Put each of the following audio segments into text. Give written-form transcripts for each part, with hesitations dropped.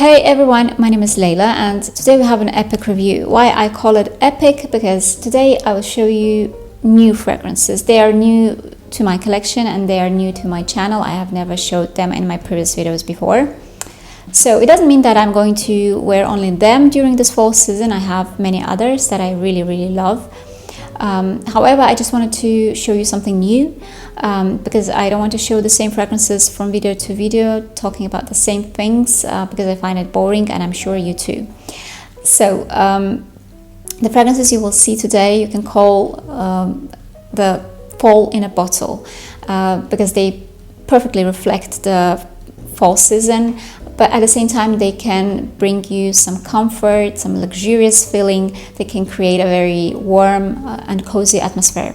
Hey everyone, my name is Leila and today we have an epic review. Why I call it epic? Because today I will show you new fragrances. They are new to my collection and they are new to my channel. I have never showed them in my previous videos before. So it doesn't mean that I'm going to wear only them during this fall season. I have many others that I really love. However, I just wanted to show you something new because I don't want to show the same fragrances from video to video, talking about the same things because I find it boring, and I'm sure you too. So the fragrances you will see today, you can call the fall in a bottle because they perfectly reflect the fall season, but at the same time they can bring you some comfort, some luxurious feeling. They can create a very warm and cozy atmosphere.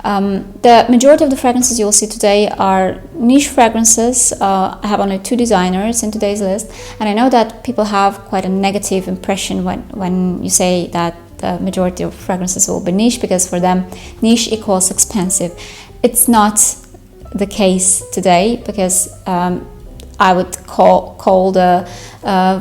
The majority of the fragrances you will see today are niche fragrances. I have only 2 designers in today's list, and I know that people have quite a negative impression when you say that the majority of fragrances will be niche, because for them niche equals expensive. It's not the case today, because I would call the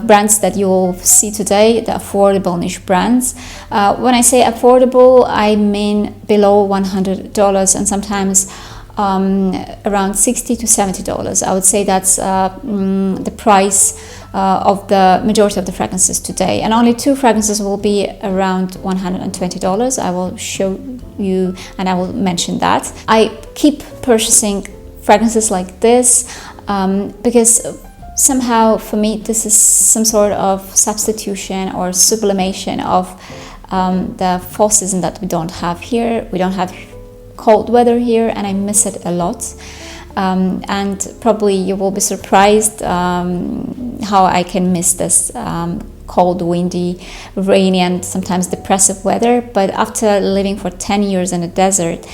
brands that you will see today the affordable niche brands. When I say affordable, I mean below $100 and sometimes around $60 to $70. I would say that's the price of the majority of the fragrances today, and only 2 fragrances will be around $120. I will show you and I will mention that. I keep purchasing fragrances like this because somehow for me this is some sort of substitution or sublimation of the fall season that we don't have here. We don't have cold weather here, and I miss it a lot. And probably you will be surprised how I can miss this cold, windy, rainy and sometimes depressive weather. But after living for 10 years in a desert,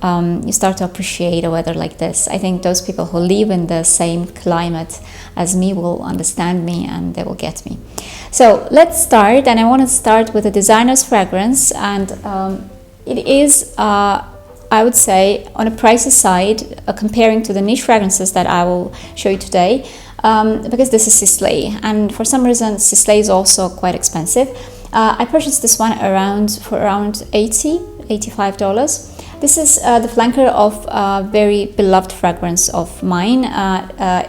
you start to appreciate a weather like this. I think those people who live in the same climate as me will understand me and they will get me. So let's start, and I want to start with a designer's fragrance, and it is I would say on a pricey side comparing to the niche fragrances that I will show you today, because this is Sisley, and for some reason Sisley is also quite expensive. I purchased this one for around $85. This is the flanker of a very beloved fragrance of mine.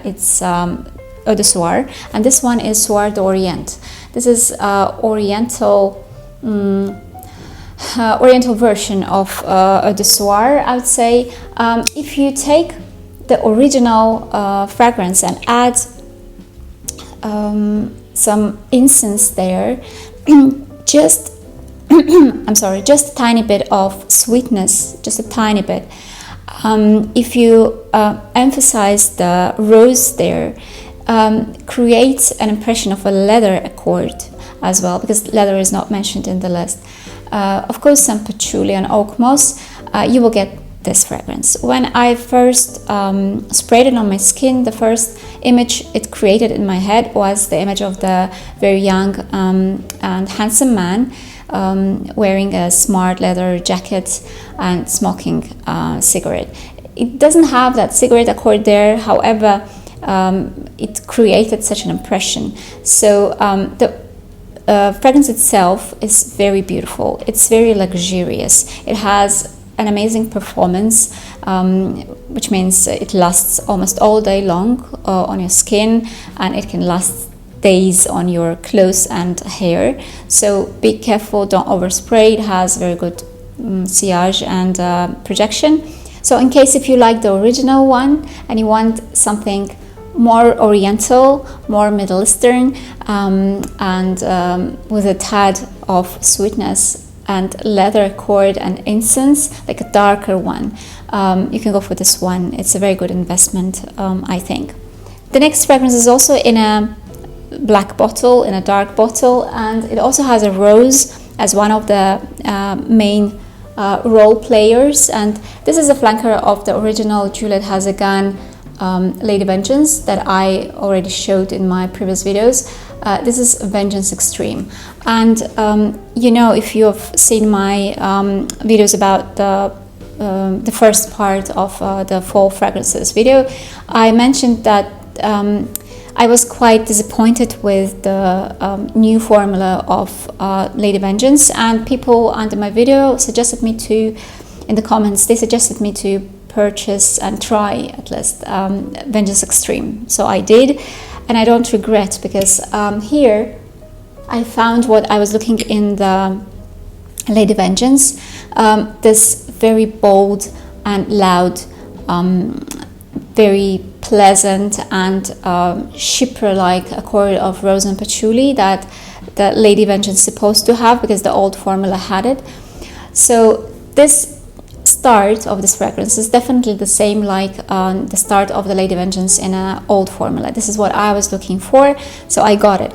It's Eau de Soir, and this one is Soir d'Orient. This is oriental version of Eau de Soir, I would say. If you take the original fragrance and add some incense there, just just a tiny bit of sweetness, just a tiny bit. If you emphasize the rose there, creates an impression of a leather accord as well, because leather is not mentioned in the list. Of course, some patchouli and oak moss, you will get this fragrance. When I first sprayed it on my skin, the first image it created in my head was the image of the very young and handsome man wearing a smart leather jacket and smoking a cigarette. It doesn't have that cigarette accord there, however, it created such an impression. So the fragrance itself is very beautiful. It's very luxurious. It has an amazing performance, which means it lasts almost all day long on your skin, and it can last days on your clothes and hair. So be careful, don't overspray. It has very good sillage and projection. So in case if you like the original one and you want something more oriental, more Middle Eastern, and with a tad of sweetness and leather accord and incense, like a darker one, you can go for this one. It's a very good investment, I think. The next fragrance is also in a black bottle, in a dark bottle, and it also has a rose as one of the main role players, and this is a flanker of the original Juliette has a gun Lady Vengeance that I already showed in my previous videos. This is Vengeance Extreme, and you know, if you have seen my videos about the first part of the fall fragrances video, I mentioned that I was quite disappointed with the new formula of Lady Vengeance, and people under my video suggested me to, in the comments, they suggested me to purchase and try at least Vengeance Extreme. So I did, and I don't regret, because here I found what I was looking in the Lady Vengeance, this very bold and loud, very pleasant and chypre-like accord of rose and patchouli that the Lady Vengeance is supposed to have, because the old formula had it. So this start of this fragrance is definitely the same like the start of the Lady Vengeance in an old formula. This is what I was looking for, so I got it.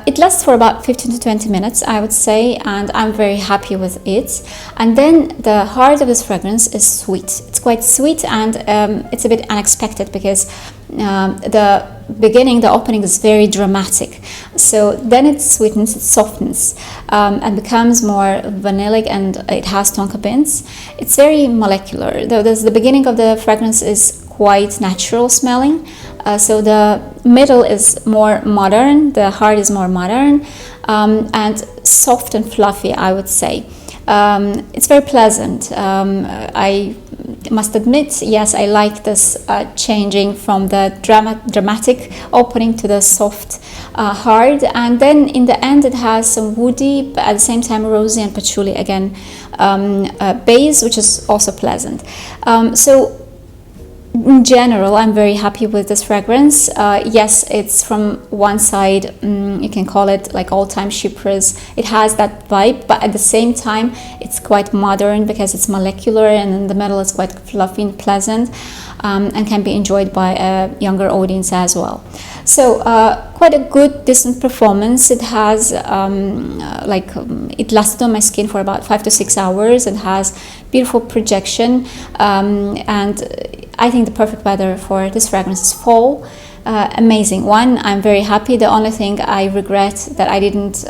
It lasts for about 15 to 20 minutes, I would say, and I'm very happy with it. And then the heart of this fragrance is sweet. It's quite sweet, and it's a bit unexpected, because the beginning, the opening is very dramatic. So then it sweetens, it softens, and becomes more vanillic, and it has tonka beans. It's very molecular. The beginning of the fragrance is quite natural smelling. So the middle is more modern, the heart is more modern, and soft and fluffy, I would say. It's very pleasant. I must admit, yes, I like this changing from the dramatic opening to the soft hard, and then in the end it has some woody, but at the same time rosy and patchouli again, base, which is also pleasant. So in general, I'm very happy with this fragrance. Yes, it's from one side, you can call it like all-time chypres. It has that vibe, but at the same time, it's quite modern because it's molecular, and in the middle it's quite fluffy and pleasant, and can be enjoyed by a younger audience as well. So quite a good, decent performance. It has it lasted on my skin for about 5 to 6 hours. It has beautiful projection, and I think the perfect weather for this fragrance is fall. Amazing one. I'm very happy. The only thing I regret that I didn't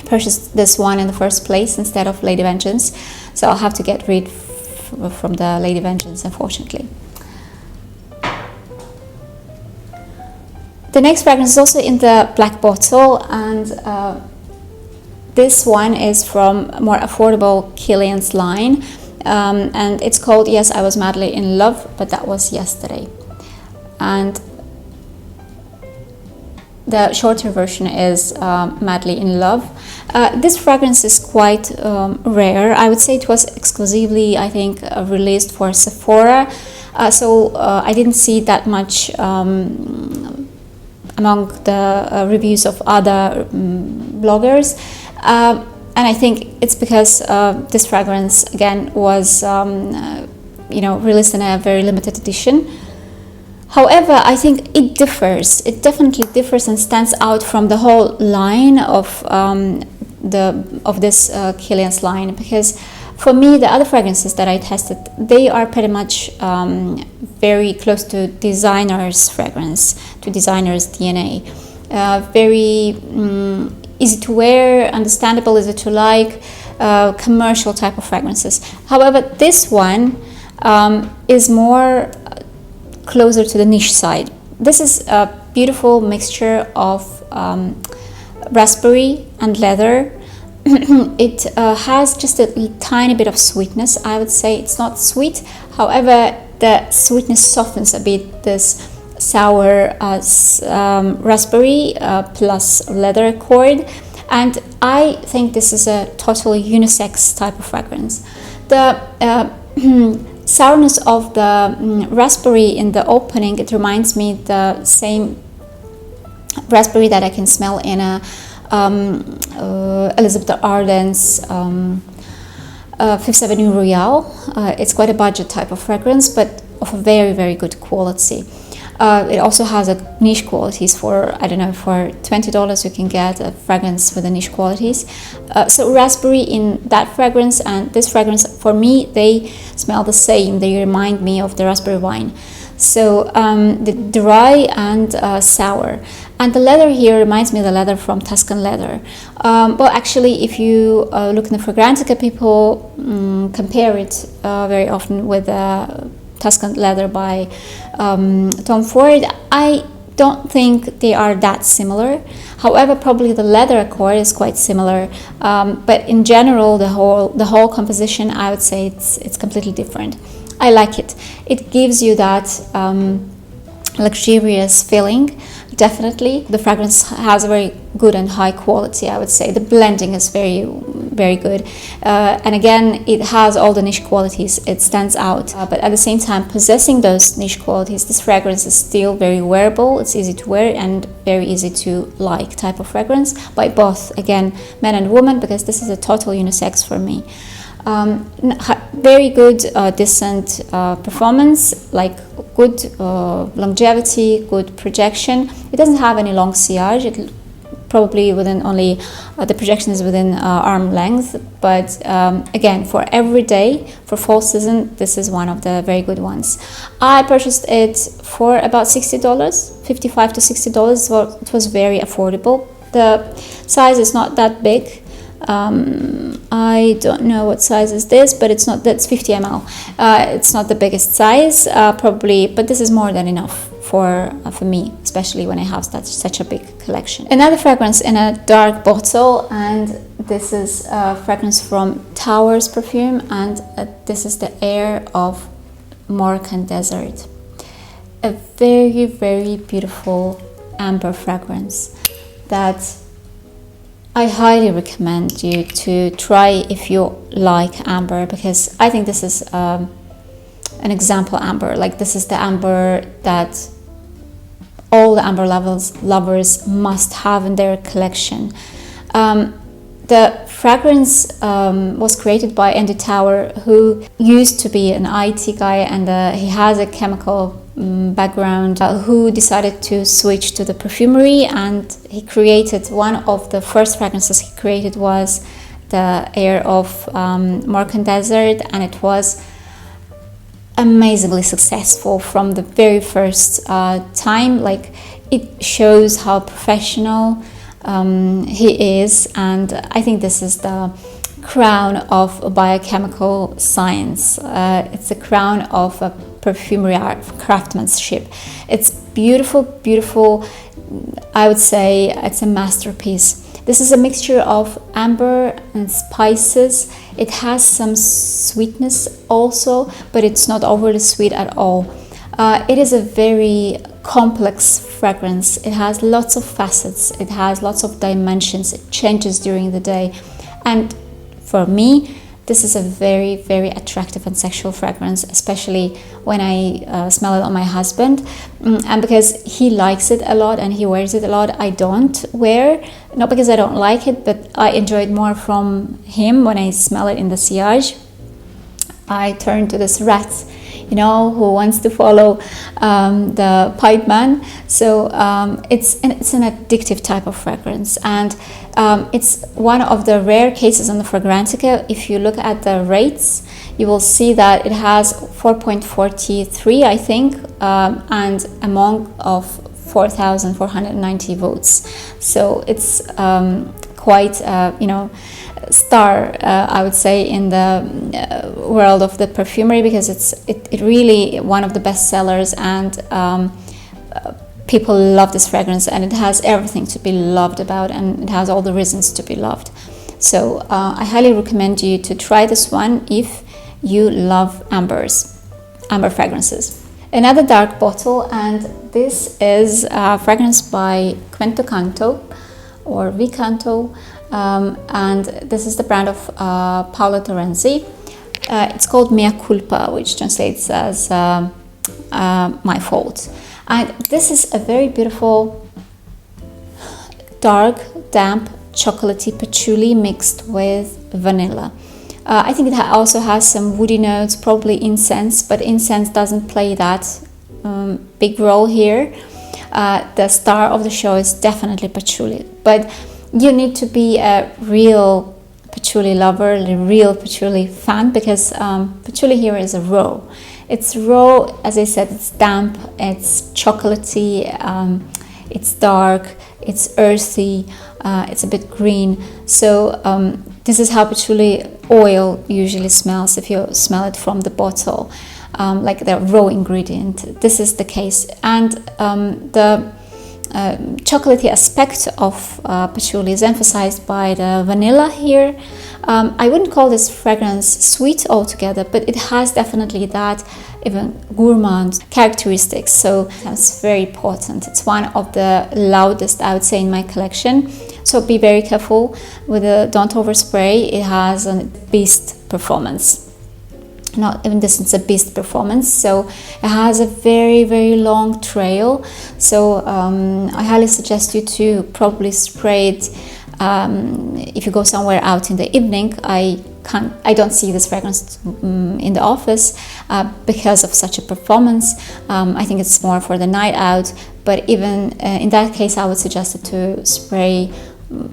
purchase this one in the first place instead of Lady Vengeance. So I'll have to get rid from the Lady Vengeance, unfortunately. The next fragrance is also in the black bottle, and this one is from more affordable Kilian's line. And it's called Yes, I Was Madly in Love, but that was yesterday. And the shorter version is Madly in Love. This fragrance is quite rare. I would say it was exclusively, I think, released for Sephora. So I didn't see that much among the reviews of other bloggers. And I think it's because this fragrance, again, was released in a very limited edition. However, I think it differs. It definitely differs and stands out from the whole line of this Kilian's line, because for me, the other fragrances that I tested, they are pretty much very close to designer's fragrance, to designer's DNA. Very easy to wear, understandable, easy to like, commercial type of fragrances. However, this one is more closer to the niche side. This is a beautiful mixture of raspberry and leather. It has just a tiny bit of sweetness. I would say it's not sweet, however the sweetness softens a bit this sour raspberry plus leather accord, and I think this is a totally unisex type of fragrance. The sourness of the raspberry in the opening, it reminds me the same raspberry that I can smell in a Elizabeth Arden's Fifth Avenue Royale. It's quite a budget type of fragrance, but of a very, very good quality. It also has a niche qualities for, I don't know, for $20 you can get a fragrance with the niche qualities. So raspberry in that fragrance and this fragrance, for me, they smell the same. They remind me of the raspberry wine. So the dry and sour. And the leather here reminds me of the leather from Tuscan leather. Well, actually, if you look in the Fragrantica, people compare it very often with Tuscan leather by Tom Ford. I don't think they are that similar. However, probably the leather accord is quite similar, but in general, the whole composition, I would say it's completely different. I like it. It gives you that luxurious feeling. Definitely, the fragrance has a very good and high quality, I would say. The blending is very, very good. And again, it has all the niche qualities. It stands out. But at the same time, possessing those niche qualities, this fragrance is still very wearable. It's easy to wear and very easy to like type of fragrance by both, again, men and women, because this is a total unisex for me. Very good, decent performance, like good longevity, good projection. It doesn't have any long sillage. It probably within only the projection is within arm length. But again, for every day, for fall season, this is one of the very good ones. I purchased it for about $60, $55 to $60. So it was very affordable. The size is not that big. I don't know what size is this, but it's not, that's 50 ml. It's not the biggest size, probably, but this is more than enough for me, especially when I have such a big collection. Another fragrance in a dark bottle, and this is a fragrance from Towers perfume, and this is the Air of Moroccan Desert. A very, very beautiful amber fragrance that I highly recommend you to try if you like amber, because I think this is an example amber. Like, this is the amber that all the amber lovers must have in their collection. The fragrance was created by Andy Tower, who used to be an IT guy, and he has a chemical background, who decided to switch to the perfumery, and he created one of the first fragrances he created was the Air of Moroccan Desert, and it was amazingly successful from the very first time. Like, it shows how professional he is, and I think this is the crown of biochemical science. It's the crown of perfumery art, craftsmanship. It's beautiful, beautiful. I would say it's a masterpiece. This is a mixture of amber and spices. It has some sweetness also, but it's not overly sweet at all. It is a very complex fragrance. It has lots of facets. It has lots of dimensions. It changes during the day. And for me, this is a very, very attractive and sexual fragrance, especially when I smell it on my husband. And because he likes it a lot and he wears it a lot, I don't wear. Not because I don't like it, but I enjoy it more from him when I smell it in the sillage. I turn to this rat, you know, who wants to follow the pipe man. So it's an addictive type of fragrance, and it's one of the rare cases on the Fragrantica. If you look at the rates, you will see that it has 4.43, I think, and among of 4,490 votes. So it's quite, you know, star, I would say, in the world of the perfumery, because it really one of the best sellers, and people love this fragrance, and it has everything to be loved about, and it has all the reasons to be loved. So I highly recommend you to try this one if you love amber fragrances. Another dark bottle, and this is a fragrance by Canto or Canto. And this is the brand of Paolo Torenzi. It's called Mea Culpa, which translates as my fault. And this is a very beautiful, dark, damp, chocolatey patchouli mixed with vanilla. I think it also has some woody notes, probably incense, but incense doesn't play that big role here. The star of the show is definitely patchouli, but you need to be a real patchouli lover, a real patchouli fan, because patchouli here is a raw. It's raw, as I said, it's damp, it's chocolatey, it's dark, it's earthy, it's a bit green. So this is how patchouli oil usually smells if you smell it from the bottle, like the raw ingredient. This is the case. And the chocolatey aspect of patchouli is emphasized by the vanilla here. I wouldn't call this fragrance sweet altogether, but it has definitely that even gourmand characteristics, so it's very potent. It's one of the loudest, I would say, in my collection, so be very careful with the don't overspray. It has a beast performance. Not even this, it's a beast performance. So it has a very long trail, so I highly suggest you to probably spray it if you go somewhere out in the evening. I don't see this fragrance in the office because of such a performance. I think it's more for the night out, but even in that case I would suggest it to spray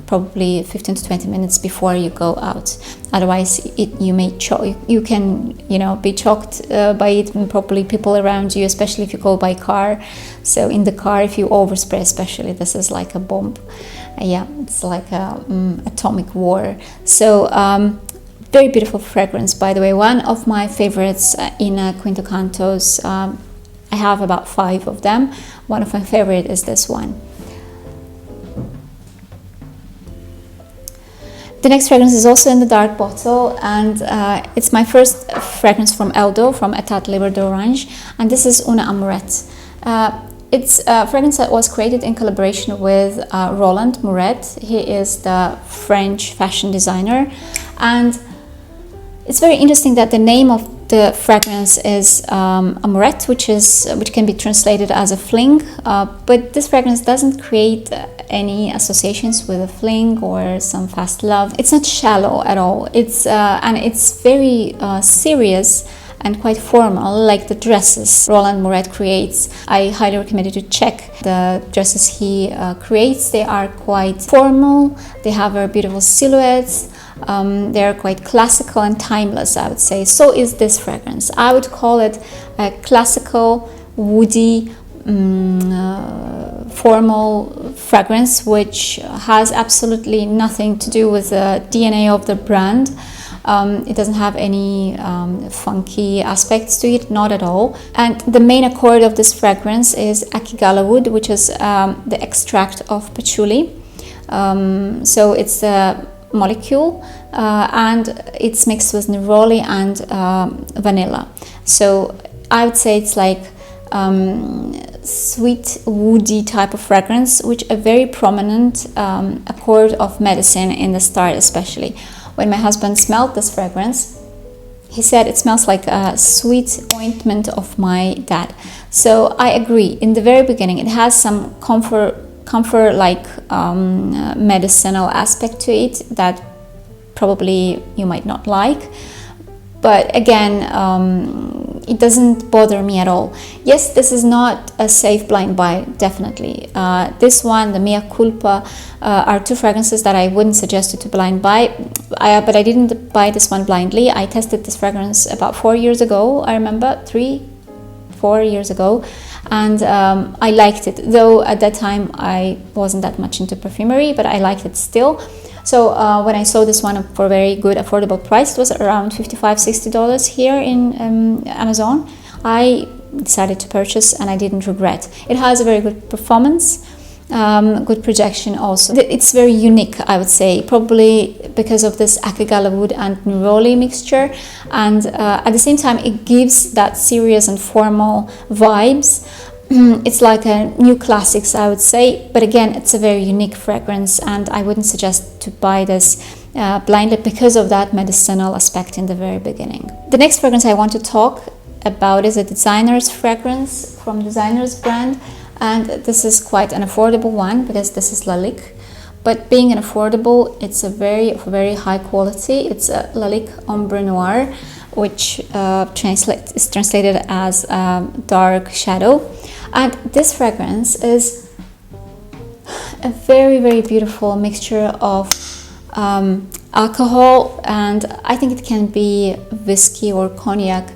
probably 15 to 20 minutes before you go out. Otherwise you can be choked by it, and probably people around you, especially if you go by car. So in the car, if you overspray especially, this is like a bomb. Yeah, it's like a atomic war. So very beautiful fragrance, by the way, one of my favorites in Quinto Cantos. I have about 5 of them. One of my favorite is this one. The next fragrance is also in the dark bottle, and it's my first fragrance from Eldo, from Etat Libre d'Orange, and this is Una Amourette. It's a fragrance that was created in collaboration with Roland Mouret. He is the French fashion designer, and it's very interesting that the name of the fragrance is Amourette, which can be translated as a fling, but this fragrance doesn't create any associations with a fling or some fast love. It's not shallow at all. It's and it's very serious and quite formal, like the dresses Roland Mouret creates. I highly recommend you to check the dresses he creates. They are quite formal. They have very beautiful silhouettes. They are quite classical and timeless, I would say. So is this fragrance. I would call it a classical, woody, formal fragrance, which has absolutely nothing to do with the DNA of the brand. It doesn't have any funky aspects to it, not at all. And the main accord of this fragrance is akigala wood, which is the extract of patchouli. So it's a molecule, and it's mixed with neroli and vanilla. So I would say it's like sweet, woody type of fragrance, which a very prominent accord of medicine in the start, especially. When my husband smelled this fragrance, he said it smells like a sweet ointment of my dad. So I agree. In the very beginning, it has some comfort like medicinal aspect to it that probably you might not like, but again, it doesn't bother me at all. Yes, this is not a safe blind buy, definitely. This one, the Mea Culpa, are 2 fragrances that I wouldn't suggest you to blind buy, but I didn't buy this one blindly. I tested this fragrance about 4 years ago, I remember, 4 years ago, and I liked it, though at that time I wasn't that much into perfumery, but I liked it still. So when I saw this one for a very good affordable price, it was around $55-60 here in Amazon, I decided to purchase, and I didn't regret. It has a very good performance, good projection also. It's very unique, I would say, probably because of this akigala wood and neroli mixture, and at the same time it gives that serious and formal vibes. It's like a new classics, I would say, but again, it's a very unique fragrance, and I wouldn't suggest to buy this blindly because of that medicinal aspect in the very beginning. The next fragrance I want to talk about is a designer's fragrance from designer's brand, and this is quite an affordable one because this is Lalique. But being an affordable, it's a very high quality. It's a Lalique Ombre Noire, which is translated as dark shadow. And this fragrance is a very beautiful mixture of alcohol, and I think it can be whiskey or cognac,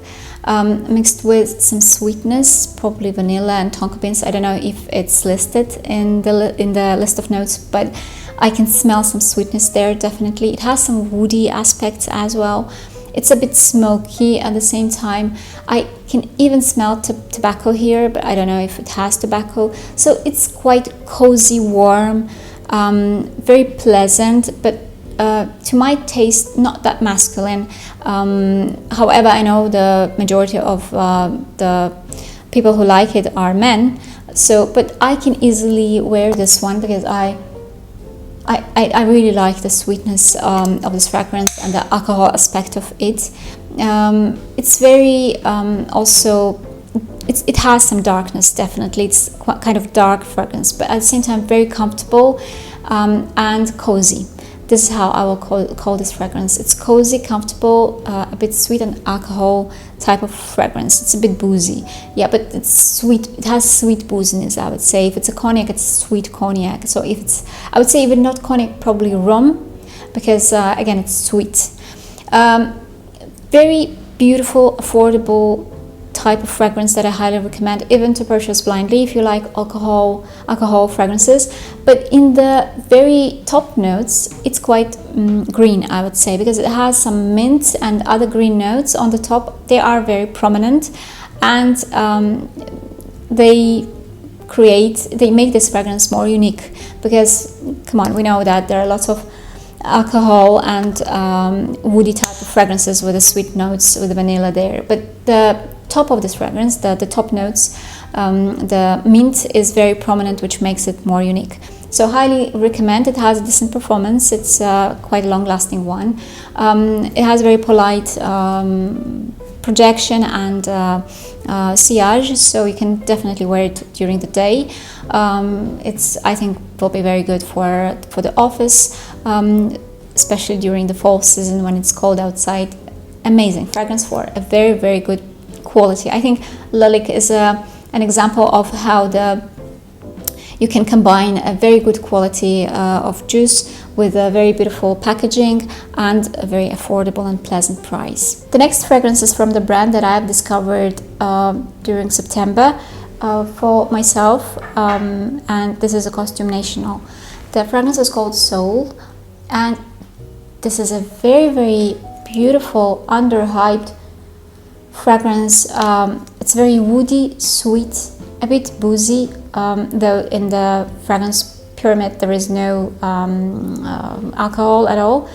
mixed with some sweetness, probably vanilla and tonka beans. I don't know if it's listed in the list of notes, but I can smell some sweetness there, definitely. It has some woody aspects as well. It's a bit smoky at the same time. I can even smell tobacco here, but I don't know if it has tobacco. So it's quite cozy, warm, very pleasant, but to my taste, not that masculine. However, I know the majority of the people who like it are men. So, but I can easily wear this one because I really like the sweetness of this fragrance and the alcohol aspect of it. It's very also, it has some darkness, definitely. It's quite kind of dark fragrance, but at the same time very comfortable and cozy. This is how I will call this fragrance. It's cozy, comfortable, a bit sweet and alcohol type of fragrance. It's a bit boozy, yeah, but it's sweet. It has sweet booziness, I would say. If it's a cognac, it's sweet cognac. So if it's, I would say even not cognac, probably rum, because again, it's sweet. Very beautiful, affordable type of fragrance that I highly recommend, even to purchase blindly if you like alcohol fragrances. But in the very top notes, it's quite green, I would say, because it has some mint and other green notes on the top. They are very prominent, and they make this fragrance more unique, because come on, we know that there are lots of alcohol and woody type of fragrances with the sweet notes, with the vanilla there, but the top of this fragrance, the top notes, the mint is very prominent, which makes it more unique. So highly recommend. It has a decent performance. It's quite a long-lasting one. It has very polite projection and sillage, so you can definitely wear it during the day. I think will be very good for the office, especially during the fall season when it's cold outside. Amazing fragrance for a very, very good quality. I think Lalique is an example of how you can combine a very good quality of juice with a very beautiful packaging and a very affordable and pleasant price. The next fragrance is from the brand that I have discovered during September for myself, and this is a Costume National. The fragrance is called Soul, and this is a very, very beautiful, underhyped fragrance. It's very woody, sweet, a bit boozy, though in the fragrance pyramid there is no alcohol at all.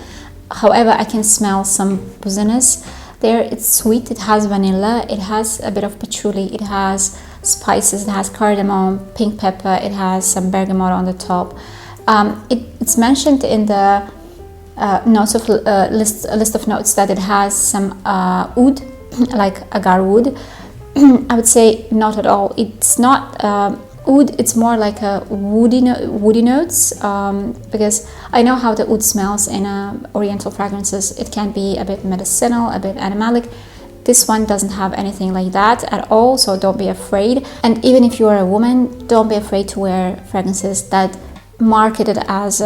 However, I can smell some booziness there. It's sweet, it has vanilla, it has a bit of patchouli, it has spices, it has cardamom, pink pepper, it has some bergamot on the top. It's mentioned in the notes of list of notes that it has some oud, like agar wood. I would say not at all. It's not oud. It's more like a woody notes, because I know how the oud smells in Oriental fragrances. It can be a bit medicinal, a bit animalic. This one doesn't have anything like that at all, so don't be afraid. And even if you are a woman, don't be afraid to wear fragrances that marketed as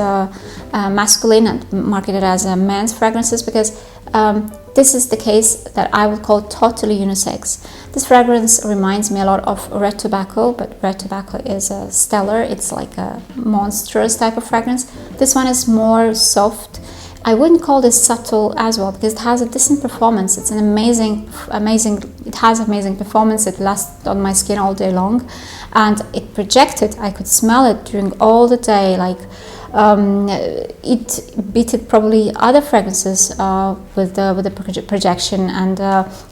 masculine and marketed as men's fragrances, because this is the case that I would call totally unisex. This fragrance reminds me a lot of red tobacco, but red tobacco is stellar. It's like a monstrous type of fragrance. This one is more soft. I wouldn't call this subtle as well, because it has a decent performance. It's an amazing, it has amazing performance. It lasts on my skin all day long, and it projected. I could smell it during all the day, like it beated probably other fragrances with the projection, and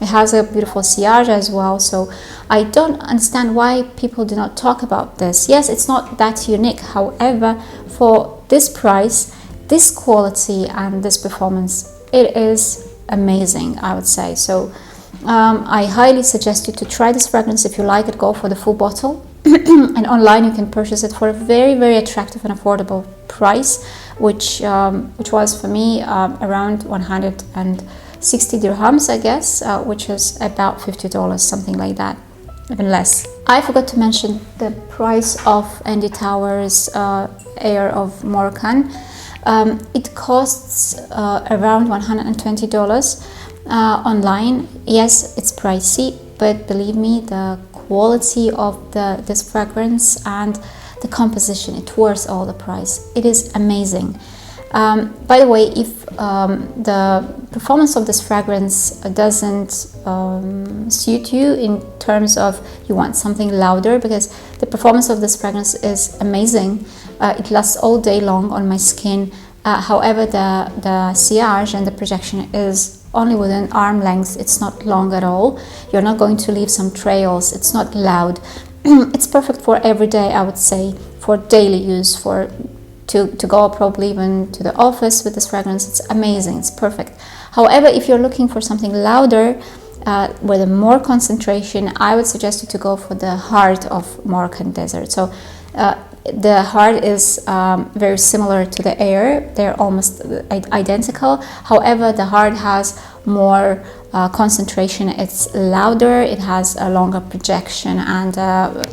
it has a beautiful sillage as well. So I don't understand why people do not talk about this. Yes, it's not that unique. However, for this price, this quality and this performance, it is amazing, I would say. So I highly suggest you to try this fragrance. If you like it, go for the full bottle. And online you can purchase it for a very, very attractive and affordable price, which was for me around 160 dirhams, I guess, which is about $50, something like that, even less. I forgot to mention the price of Andy Towers Air of Marocain. It costs around $120 online. Yes, it's pricey, but believe me, the quality of this fragrance and the composition, it worth all the price. It is amazing. By the way, if the performance of this fragrance doesn't suit you in terms of you want something louder, because the performance of this fragrance is amazing. It lasts all day long on my skin. However, the sillage and the projection is only within arm length. It's not long at all. You're not going to leave some trails. It's not loud. It's perfect for every day, I would say, for daily use, to go probably even to the office with this fragrance. It's amazing. It's perfect. However, if you're looking for something louder with a more concentration, I would suggest you to go for the Heart of Moroccan Desert. So the heart is very similar to the air. They're almost identical. However, the heart has more concentration. It's louder. It has a longer projection and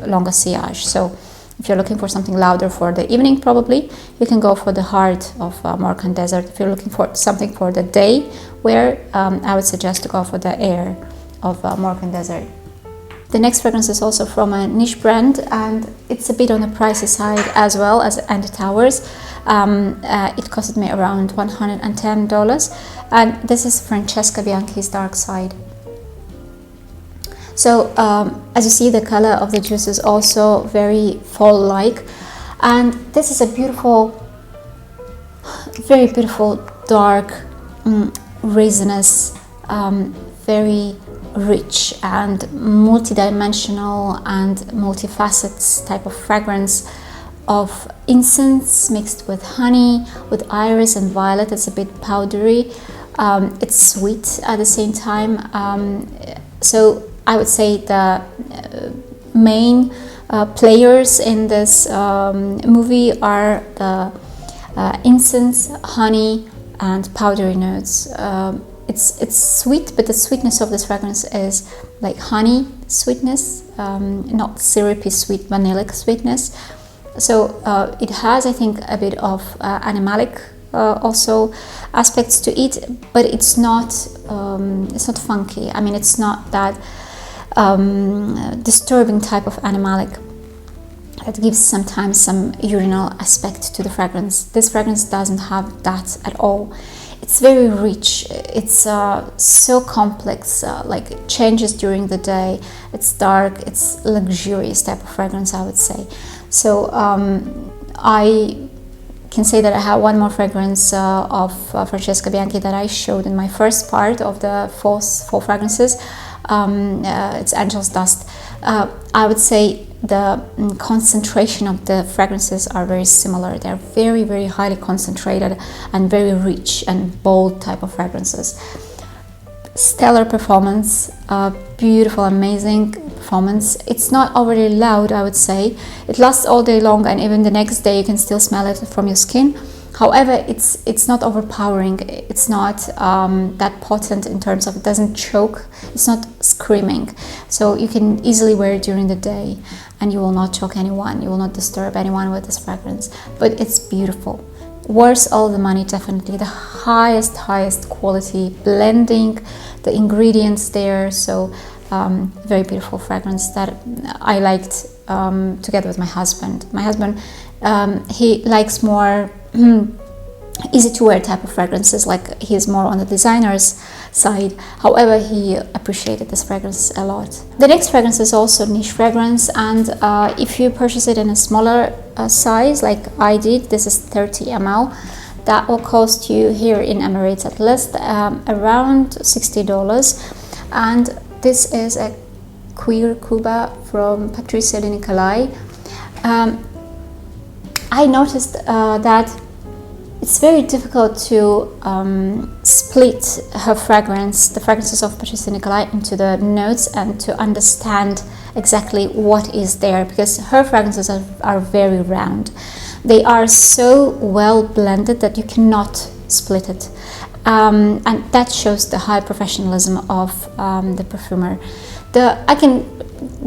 longer sillage. So if you're looking for something louder for the evening, probably you can go for the Heart of Moroccan Desert. If you're looking for something for the day wear, I would suggest to go for the Air of Moroccan Desert. The next fragrance is also from a niche brand, and it's a bit on the pricey side as well as Andy Towers. It costed me around $110, and this is Francesca Bianchi's Dark Side. So as you see, the color of the juice is also very fall-like, and this is a beautiful, very beautiful, dark, resinous, very rich and multi-dimensional and multifaceted type of fragrance of incense mixed with honey, with iris and violet. It's a bit powdery. It's sweet at the same time. So I would say the main players in this movie are the incense, honey, and powdery notes. It's sweet, but the sweetness of this fragrance is like honey sweetness, not syrupy sweet, vanillic sweetness. So it has, I think, a bit of animalic also aspects to it, but it's not funky. I mean, it's not that disturbing type of animalic that gives sometimes some urinal aspect to the fragrance. This fragrance doesn't have that at all. It's very rich. It's so complex, like it changes during the day. It's dark. It's luxurious type of fragrance, I would say. So I can say that I have one more fragrance of Francesca Bianchi that I showed in my first part of the fall fragrances. It's Angel's Dust. I would say the concentration of the fragrances are very similar. They're very, very highly concentrated and very rich and bold type of fragrances. Stellar performance, beautiful, amazing performance. It's not overly loud, I would say. It lasts all day long, and even the next day you can still smell it from your skin. However, it's not overpowering. It's not that potent in terms of it doesn't choke. It's not screaming. So you can easily wear it during the day and you will not choke anyone. You will not disturb anyone with this fragrance. But it's beautiful. Worth all the money, definitely. The highest quality, blending the ingredients there. So very beautiful fragrance that I liked together with my husband. My husband, he likes more easy to wear type of fragrances, like he's more on the designer's side. However, he appreciated this fragrance a lot. The next fragrance is also niche fragrance, and if you purchase it in a smaller size like I did, this is 30 ml, that will cost you here in Amourette at least around $60. And this is a Cuir Cuba from Patricia de Nicolai. I noticed that it's very difficult to split her fragrance, the fragrances of Patricia Nicolai, into the notes and to understand exactly what is there, because her fragrances are very round. They are so well blended that you cannot split it. And that shows the high professionalism of the perfumer. I can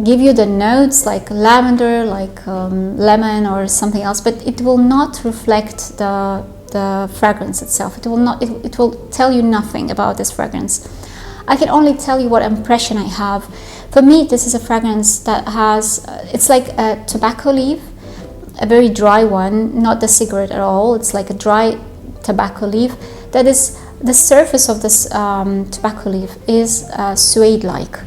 give you the notes like lavender, like lemon or something else, but it will not reflect the fragrance itself. It will tell you nothing about this fragrance. I can only tell you what impression I have. For me, this is a fragrance that has, it's like a tobacco leaf, a very dry one, not the cigarette at all. It's like a dry tobacco leaf. That is, the surface of this tobacco leaf is suede-like,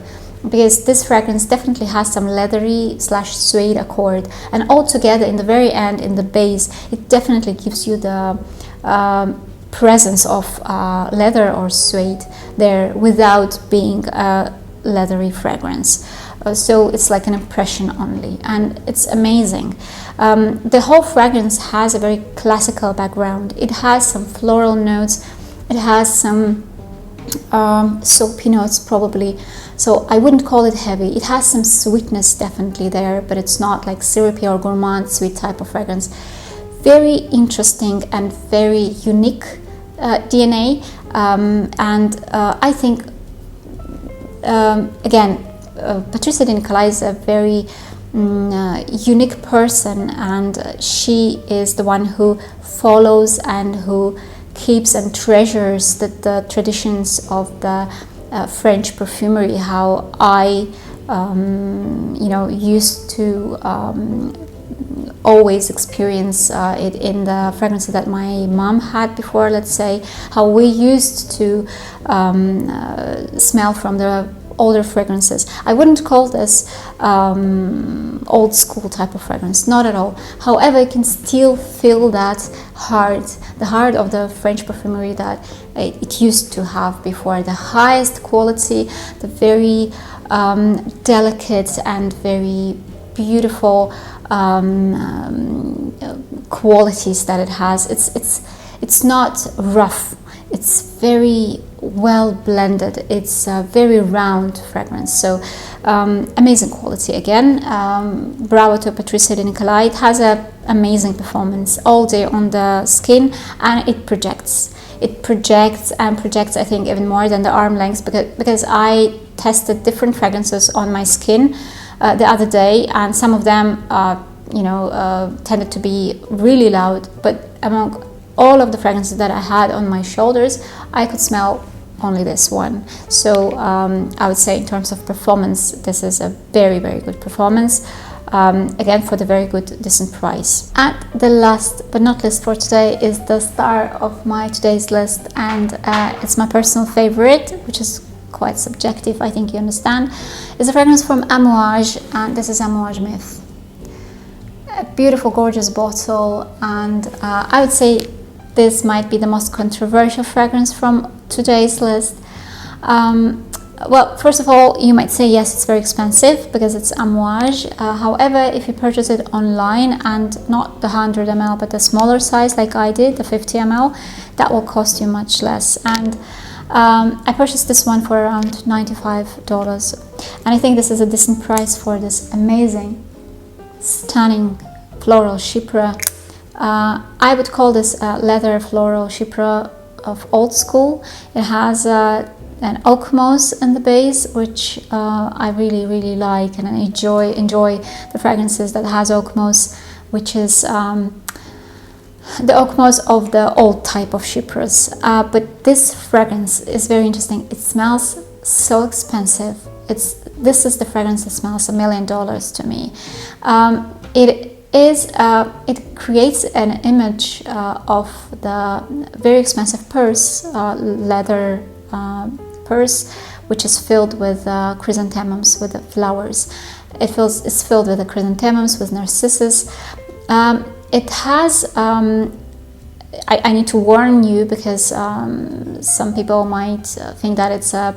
because this fragrance definitely has some leathery / suede accord, and all together in the very end, in the base, it definitely gives you the presence of leather or suede there without being a leathery fragrance. So it's like an impression only, and it's amazing. The whole fragrance has a very classical background. It has some floral notes, it has some soapy notes probably, so I wouldn't call it heavy. It has some sweetness definitely there, but it's not like syrupy or gourmand sweet type of fragrance. Very interesting and very unique DNA, and I think again, Patricia de Nicolai is a very unique person, and she is the one who follows and who keeps and treasures the traditions of the French perfumery, how I used to always experience it in the fragrances that my mom had before, let's say, how we used to smell from the older fragrances. I wouldn't call this old school type of fragrance, not at all. However, you can still feel that the heart of the French perfumery that it used to have before. The highest quality, the very delicate and very beautiful qualities that it has. It's not rough. It's very well blended. It's a very round fragrance. So amazing quality again. Bravo to Patricia de Nicolai. It has an amazing performance all day on the skin, and it projects. It projects and projects, I think, even more than the arm length, because I tested different fragrances on my skin the other day, and some of them tended to be really loud, but among all of the fragrances that I had on my shoulders, I could smell only this one. So I would say in terms of performance, this is a very, very good performance. Again, for the very good, decent price. And the last but not least for today is the star of my today's list, and it's my personal favorite, which is quite subjective, I think you understand. It's a fragrance from Amouage, and this is Amouage Myth. A beautiful, gorgeous bottle, and I would say this might be the most controversial fragrance from today's list. Well, first of all, you might say yes, it's very expensive because it's Amouage. However, if you purchase it online, and not the 100 ml but the smaller size like I did, the 50 ml, that will cost you much less. And I purchased this one for around $95, and I think this is a decent price for this amazing, stunning floral chypre. I would call this a leather floral chypre of old school. It has an oak moss in the base, which I really, really like, and I enjoy the fragrances that has oak moss, which is the oak moss of the old type of chypres. But this fragrance is very interesting. It smells so expensive. This is the fragrance that smells $1 million to me. It creates an image of the very expensive purse, leather purse, which is filled with chrysanthemums, with the flowers. It's filled with the chrysanthemums, with narcissus. It has, I need to warn you, because some people might think that it's a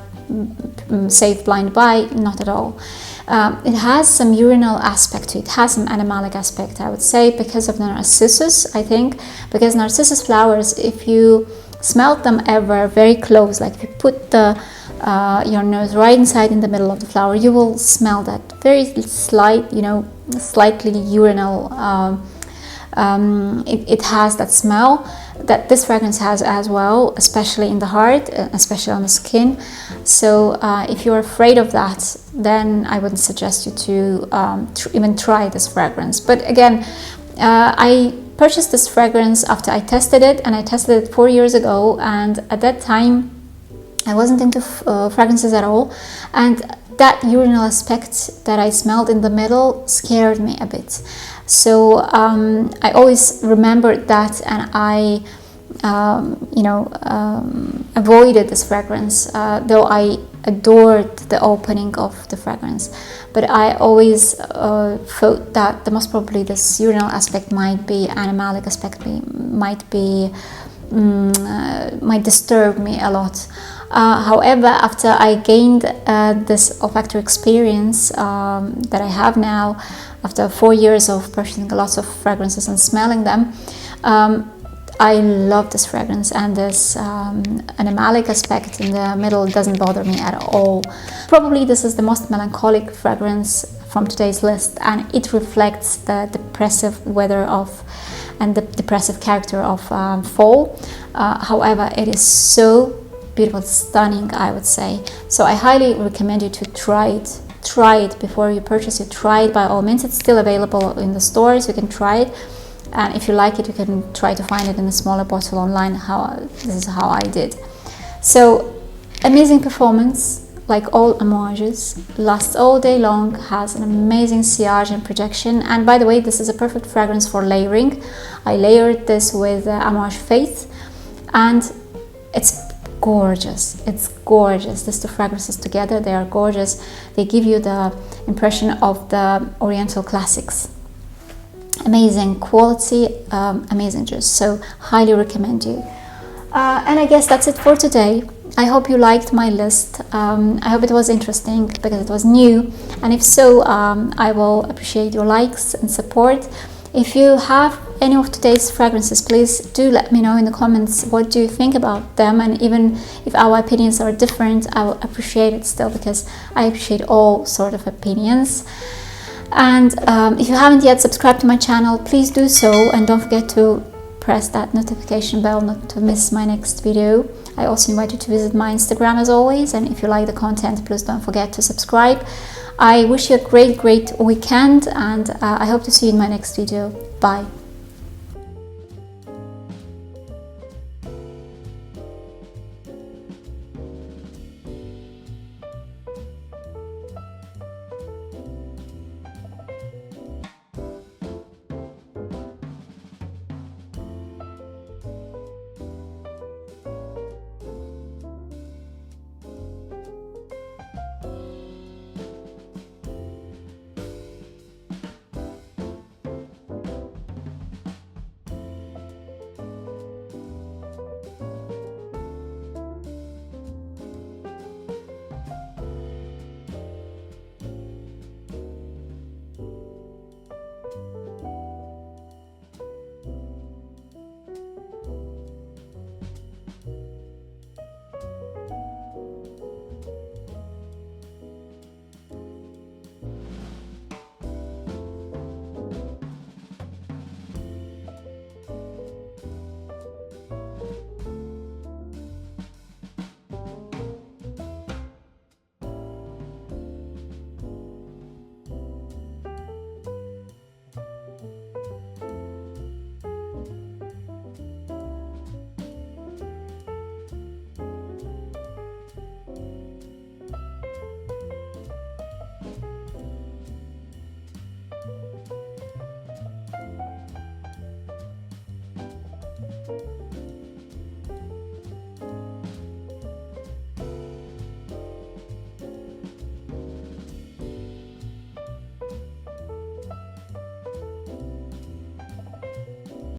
safe blind buy. Not at all. It has some urinal aspect to it. It has some animalic aspect, I would say, because of the narcissus, I think. Because narcissus flowers, if you smell them ever very close, like if you put your nose right inside in the middle of the flower, you will smell that very slight, slightly urinal. It has that smell that this fragrance has as well, especially in the heart, especially on the skin. So if you're afraid of that, then I wouldn't suggest you to even try this fragrance. But again, I purchased this fragrance after I tested it, and I tested it 4 years ago, and at that time I wasn't into fragrances at all, and that urinal aspect that I smelled in the middle scared me a bit. So I always remembered that, and I avoided this fragrance, though I adored the opening of the fragrance. But I always thought that the most probably this urinal aspect might be, animalic aspect might disturb me a lot. However, after I gained this olfactory experience that I have now, after 4 years of purchasing lots of fragrances and smelling them, I love this fragrance, and this animalic aspect in the middle doesn't bother me at all. Probably this is the most melancholic fragrance from today's list, and it reflects the depressive weather and the depressive character of fall. However, it is so beautiful, stunning, I would say. So I highly recommend you to try it. Try it before you purchase it. Try it by all means. It's still available in the stores. You can try it, and if you like it, you can try to find it in a smaller bottle online. This is how I did. So amazing performance, like all Amouages, lasts all day long, has an amazing sillage and projection. And by the way, this is a perfect fragrance for layering. I layered this with Amouage Faith, and it's gorgeous. It's gorgeous. These two fragrances together, they are gorgeous. They give you the impression of the Oriental classics. Amazing quality, amazing juice. So highly recommend you. And I guess that's it for today. I hope you liked my list. I hope it was interesting because it was new, and if so, I will appreciate your likes and support. If you have any of today's fragrances, please do let me know in the comments what do you think about them, and even if our opinions are different, I will appreciate it still, because I appreciate all sort of opinions. And if you haven't yet subscribed to my channel, please do so, and don't forget to press that notification bell not to miss my next video. I also invite you to visit my Instagram as always, and if you like the content, please don't forget to subscribe. I wish you a great weekend, and I hope to see you in my next video. Bye.